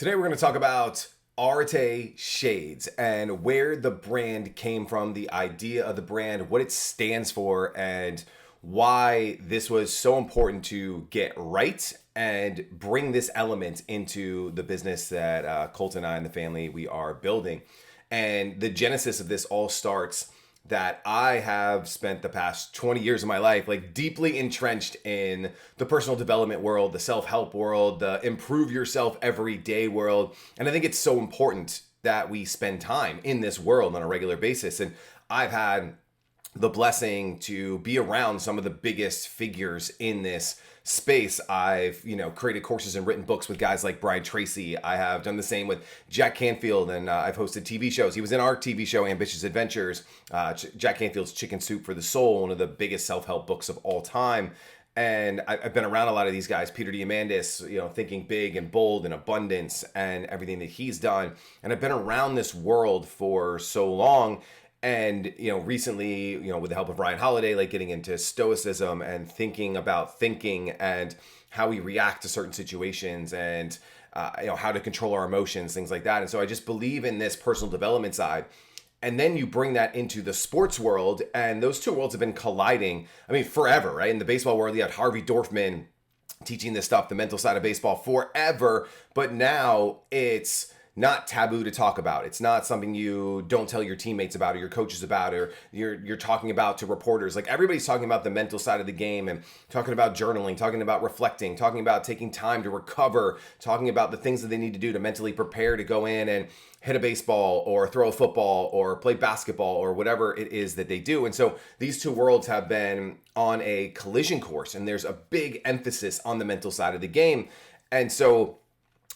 Today we're going to talk about Arete shades and where the brand came from, the idea of the brand, what it stands for, and why this was so important to get right and bring this element into the business that Colt and I and the family we are building. And the genesis of this all starts that I have spent the past 20 years of my life like deeply entrenched in the personal development world, the self-help world, the improve yourself every day world. And I think it's so important that we spend time in this world on a regular basis. And I've had the blessing to be around some of the biggest figures in this space. I've, created courses and written books with guys like Brian Tracy. I have done the same with Jack Canfield, and I've hosted TV shows. He was in our TV show, Ambitious Adventures. Jack Canfield's Chicken Soup for the Soul, one of the biggest self-help books of all time. And I've been around a lot of these guys, Peter Diamandis, thinking big and bold and abundance and everything that he's done. And I've been around this world for so long. And, recently, with the help of Ryan Holiday, like getting into stoicism and thinking about thinking and how we react to certain situations and, how to control our emotions, things like that. And so I just believe in this personal development side. And then you bring that into the sports world, and those two worlds have been colliding, forever, right? In the baseball world, you had Harvey Dorfman teaching this stuff, the mental side of baseball, forever. But now it's not taboo to talk about. It's not something you don't tell your teammates about or your coaches about or you're talking about to reporters. Like everybody's talking about the mental side of the game and talking about journaling, talking about reflecting, talking about taking time to recover, talking about the things that they need to do to mentally prepare to go in and hit a baseball or throw a football or play basketball or whatever it is that they do. And so these two worlds have been on a collision course, and there's a big emphasis on the mental side of the game. And so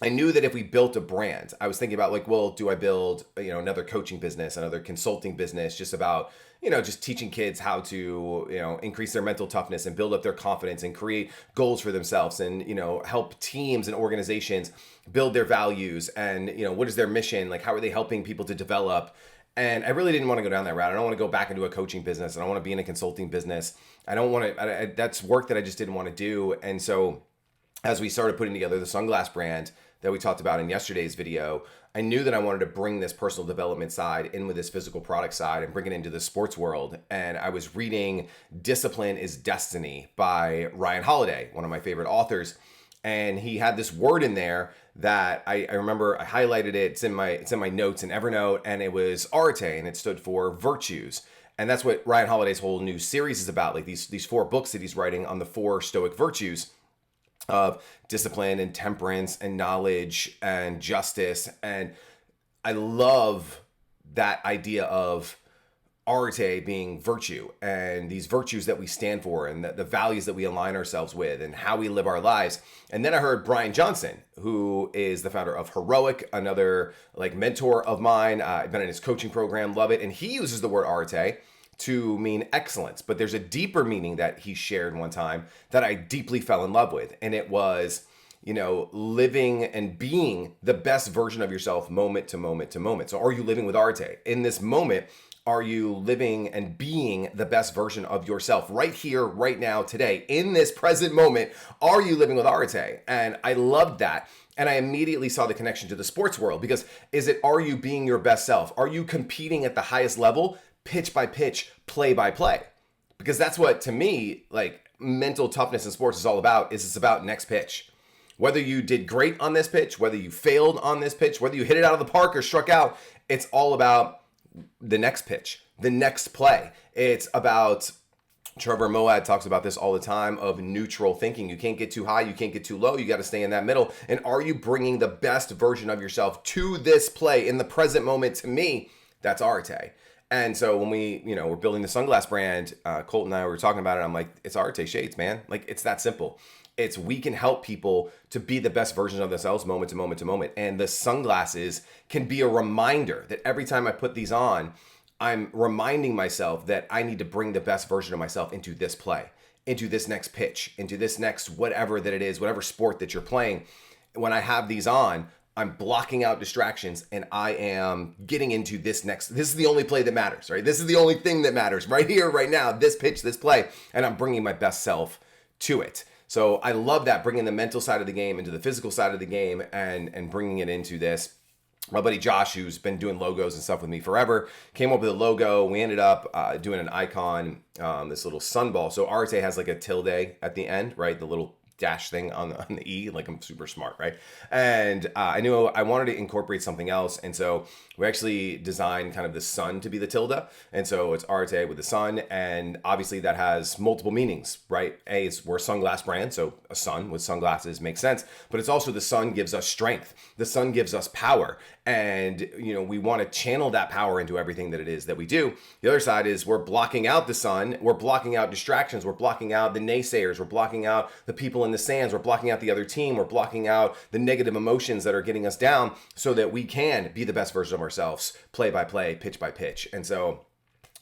I knew that if we built a brand, I was thinking about do I build, another coaching business, another consulting business, just about, just teaching kids how to, increase their mental toughness and build up their confidence and create goals for themselves and, help teams and organizations build their values and, what is their mission? Like, how are they helping people to develop? And I really didn't want to go down that route. I don't want to go back into a coaching business. I don't want to be in a consulting business. I don't want to, that's work that I just didn't want to do. And so as we started putting together the sunglass brand that we talked about in yesterday's video, I knew that I wanted to bring this personal development side in with this physical product side and bring it into the sports world. And I was reading Discipline is Destiny by Ryan Holiday, one of my favorite authors. And he had this word in there that I remember I highlighted it. It's in my notes in Evernote, and it was Arete, and it stood for virtues. And that's what Ryan Holiday's whole new series is about, like these 4 books that he's writing on the 4 Stoic virtues of discipline and temperance and knowledge and justice. And I love that idea of Arete being virtue and these virtues that we stand for and the values that we align ourselves with and how we live our lives. And then I heard Bryan Johnson, who is the founder of Heroic, another mentor of mine. I've been in his coaching program, love it. And he uses the word Arete to mean excellence, but there's a deeper meaning that he shared one time that I deeply fell in love with. And it was, living and being the best version of yourself moment to moment to moment. So are you living with Arete? In this moment, are you living and being the best version of yourself right here, right now, today, in this present moment? Are you living with Arete? And I loved that. And I immediately saw the connection to the sports world, because are you being your best self? Are you competing at the highest level? Pitch by pitch, play by play. Because that's what, to me, mental toughness in sports is all about, is it's about next pitch. Whether you did great on this pitch, whether you failed on this pitch, whether you hit it out of the park or struck out, it's all about the next pitch, the next play. It's about, Trevor Moawad talks about this all the time, of neutral thinking. You can't get too high, you can't get too low, you got to stay in that middle. And are you bringing the best version of yourself to this play in the present moment? To me, that's Arete. And so when we're building the sunglass brand, Colt and I were talking about it. I'm like, it's Arete shades, man. It's that simple. We can help people to be the best version of themselves moment to moment to moment. And the sunglasses can be a reminder that every time I put these on, I'm reminding myself that I need to bring the best version of myself into this play, into this next pitch, into this next whatever that it is, whatever sport that you're playing. When I have these on, I'm blocking out distractions and I am getting into this is the only play that matters, right? This is the only thing that matters right here, right now, this pitch, this play, and I'm bringing my best self to it. So I love that, bringing the mental side of the game into the physical side of the game, and bringing it into this. My buddy Josh, who's been doing logos and stuff with me forever, came up with a logo. We ended up doing an icon, this little sun ball. So Arete has like a tilde at the end, right? The little dash thing on the E, like I'm super smart, right? And I knew I wanted to incorporate something else. And so we actually designed kind of the sun to be the tilde. And so it's Arete with the sun. And obviously that has multiple meanings, right? A, is we're a sunglass brand. So a sun with sunglasses makes sense. But it's also the sun gives us strength. The sun gives us power. And, we want to channel that power into everything that it is that we do. The other side is we're blocking out the sun. We're blocking out distractions. We're blocking out the naysayers. We're blocking out the people in the stands. We're blocking out the other team. We're blocking out the negative emotions that are getting us down so that we can be the best version of ourselves, play by play, pitch by pitch. And so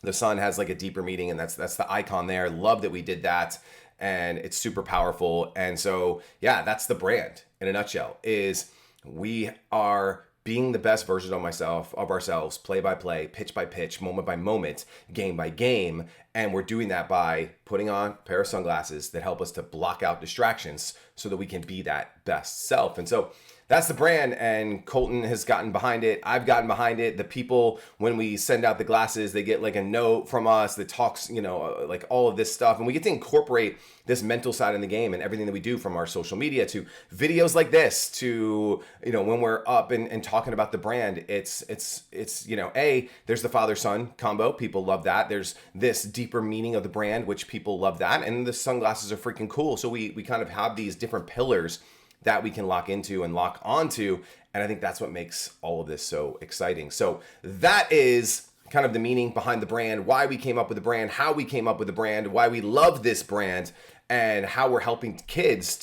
the sun has like a deeper meaning, and that's the icon there. Love that we did that. And it's super powerful. And so, yeah, that's the brand in a nutshell, is we are being the best version of ourselves, play by play, pitch by pitch, moment by moment, game by game. And we're doing that by putting on a pair of sunglasses that help us to block out distractions so that we can be that best self. And so that's the brand, and Colton has gotten behind it. I've gotten behind it. The people, when we send out the glasses, they get like a note from us that talks, like all of this stuff. And we get to incorporate this mental side in the game and everything that we do, from our social media to videos like this to, when we're up and talking about the brand. It's there's the father-son combo. People love that. There's this deeper meaning of the brand, which people love that. And the sunglasses are freaking cool. So we kind of have these different pillars that we can lock into and lock onto. And I think that's what makes all of this so exciting. So that is kind of the meaning behind the brand, why we came up with the brand, how we came up with the brand, why we love this brand, and how we're helping kids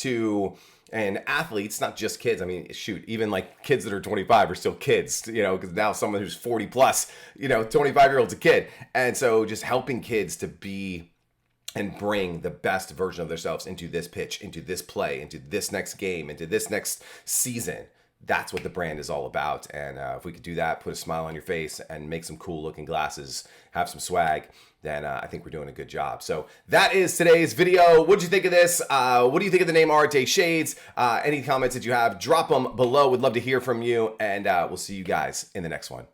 and athletes, not just kids. I mean, shoot, even like kids that are 25 are still kids, because now someone who's 40 plus, 25-year-old's a kid. And so just helping kids to be and bring the best version of themselves into this pitch, into this play, into this next game, into this next season. That's what the brand is all about. And if we could do that, put a smile on your face and make some cool looking glasses, have some swag, then I think we're doing a good job. So that is today's video. What'd you think of this? What do you think of the name Arete Shades? Any comments that you have, drop them below. Would love to hear from you. And we'll see you guys in the next one.